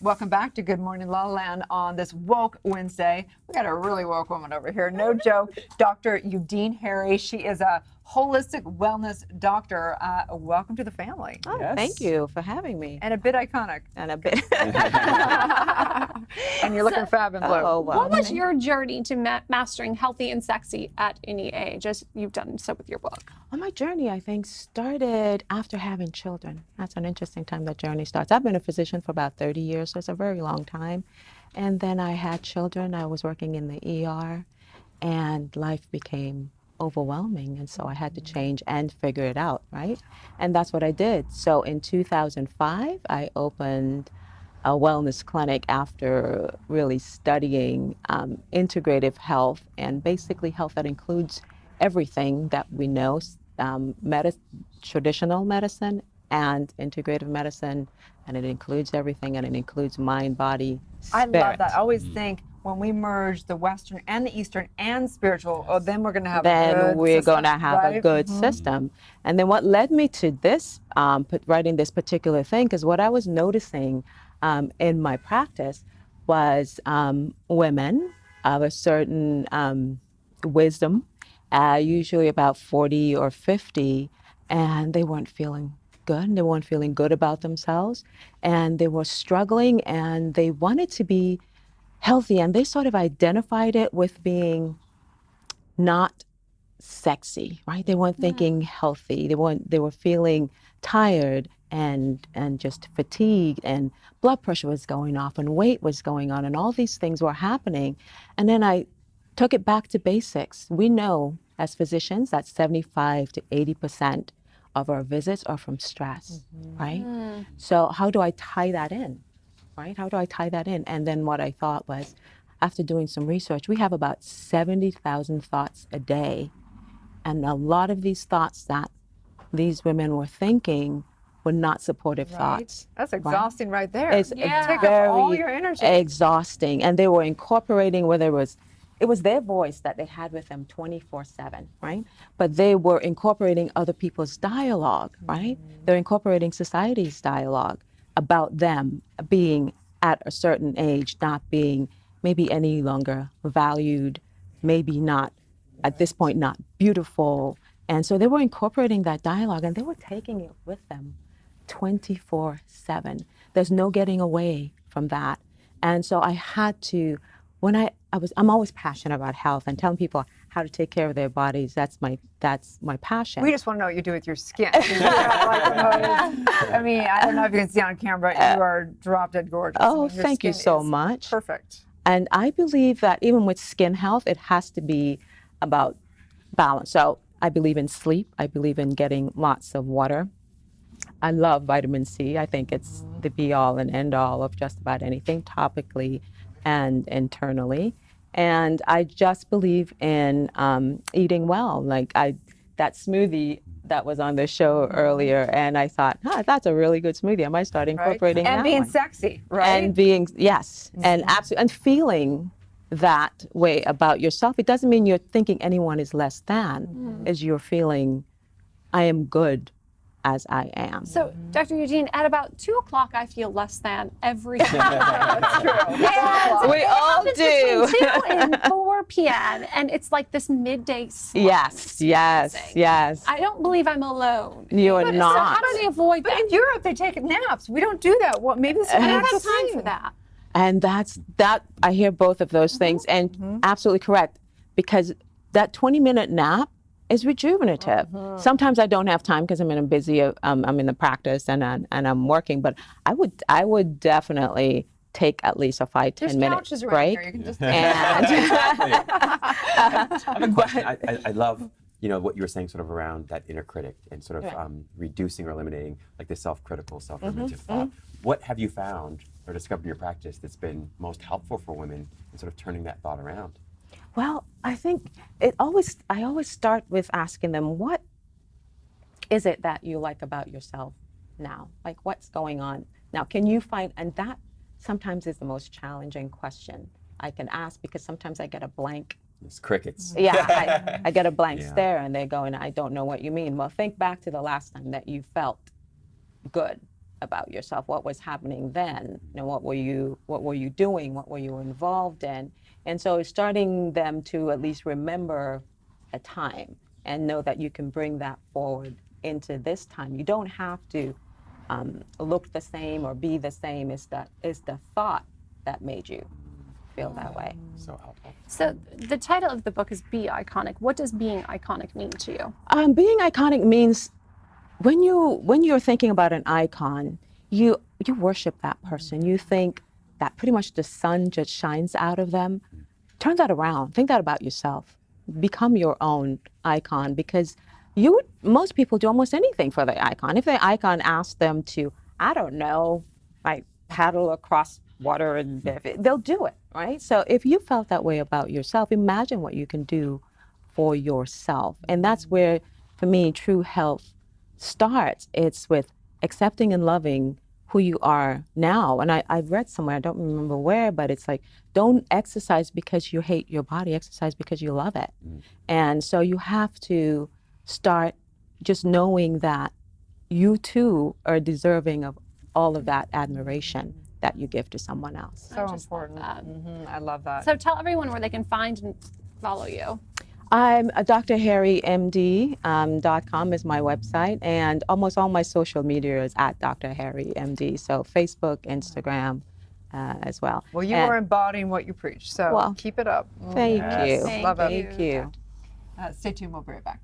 Welcome back to Good Morning La La Land on this Woke Wednesday. We got a really woke woman over here, no joke. Dr. Udine Harry. She is a holistic wellness doctor. Welcome to the family. Oh, yes. Thank you for having me. And a bit iconic. And a bit. And you're looking fab and blue. Oh, well. What was your journey to mastering healthy and sexy at any age, as you've done so with your book? Well, my journey, I think, started after having children. That's an interesting time that journey starts. I've been a physician for about 30 years, so it's a very long time. And then I had children. I was working in the ER, and life became overwhelming. And so I had to change and figure it out, right? And that's what I did. So in 2005, I opened a wellness clinic after really studying integrative health, and basically health that includes everything that we know, traditional medicine and integrative medicine, and it includes everything, and it includes mind, body, spirit. I love that. I always think when we merge the Western and the Eastern and spiritual, then we're going to have then a good we're system, going to have right? a good system. And then what led me to this, writing this particular thing, because what I was noticing in my practice was women of a certain wisdom, usually about 40 or 50, and they weren't feeling good. They weren't feeling good about themselves, and they were struggling, and they wanted to be healthy, and they sort of identified it with being not sexy, right? They weren't thinking healthy. They were feeling tired and just fatigued, and blood pressure was going off, and weight was going on, and all these things were happening. And then I took it back to basics. We know as physicians that 75 to 80% of our visits are from stress, right? So how do I tie that in, right? How do I tie that in? And then what I thought was, after doing some research, we have about 70,000 thoughts a day. And a lot of these thoughts that these women were thinking were not supportive thoughts. That's exhausting right there. It's Take up all your energy. exhausting. And they were incorporating, whether it was their voice that they had with them 24/7, right? But they were incorporating other people's dialogue, right? They're incorporating society's dialogue about them being at a certain age, not being maybe any longer valued, maybe not, at this point, not beautiful. And so they were incorporating that dialogue, and they were taking it with them 24/7. There's no getting away from that. And so I had to, I'm always passionate about health and telling people how to take care of their bodies. That's my passion. We just want to know what you do with your skin. I mean, I don't know if you can see on camera, you are drop dead gorgeous. Oh, Your thank you skin so is much. Perfect. And I believe that even with skin health, it has to be about balance. So I believe in sleep. I believe in getting lots of water. I love vitamin C. I think it's the be all and end all of just about anything, topically and internally. And I just believe in eating well. Like that smoothie that was on the show earlier, and I thought, that's a really good smoothie. I might start incorporating that and being one. sexy, right? And being, yes, and absolutely, and feeling that way about yourself. It doesn't mean you're thinking anyone is less than, as you're feeling, I am good as I am. So, Dr. Udine, at about 2 o'clock, I feel less than every single day. That's true. And We it all happens do. between 2 and 4 p.m. And it's like this midday slump. Yes. I don't believe I'm alone. You are So not. how do they avoid But that? in Europe, they take naps. We don't do that. Well, maybe it's I a don't natural have time thing. for that. And that I hear both of those things, and absolutely correct, because that 20-minute nap is rejuvenative. Sometimes I don't have time because I'm in a busy, I'm in the practice and I'm working, but I would definitely take at least a 5-10 There's minute couches around break. here. You can just And I have a question. I love, what you were saying sort of around that inner critic and sort of reducing or eliminating like the self-critical, self-limited thought. What have you found or discovered in your practice that's been most helpful for women in sort of turning that thought around? Well, I think I always start with asking them, what is it that you like about yourself now? Like, what's going on now? Can you find, and that sometimes is the most challenging question I can ask, because sometimes I get a blank. It's crickets. Yeah, I get a blank Yeah. stare, and they go, and I don't know what you mean. Well, think back to the last time that you felt good, about yourself, what was happening then, what were you doing, what were you involved in, and so starting them to at least remember a time and know that you can bring that forward into this time. You don't have to look the same or be the same. It's the thought that made you feel that way. So helpful. So the title of the book is Be Iconic. What does being iconic mean to you? Being iconic means when you're thinking about an icon, you worship that person. You think that pretty much the sun just shines out of them. Turn that around. Think that about yourself. Become your own icon, because most people do almost anything for the icon. If the icon asks them to, I don't know, like paddle across water, and they'll do it, right? So if you felt that way about yourself, imagine what you can do for yourself. And that's where, for me, true health starts. It's with accepting and loving who you are now. And I read somewhere, I don't remember where, but it's like, don't exercise because you hate your body, exercise because you love it. And so you have to start just knowing that you too are deserving of all of that admiration that you give to someone else. So I just love important. that. I love that. So tell everyone where they can find and follow you. I'm drharrymd.com is my website, and almost all my social media is at drharrymd. So Facebook, Instagram, as well. Well, you And- are embodying what you preach, so Well, keep it up. Thank Yes. you. Love it. Thank you. Stay tuned. We'll be right back.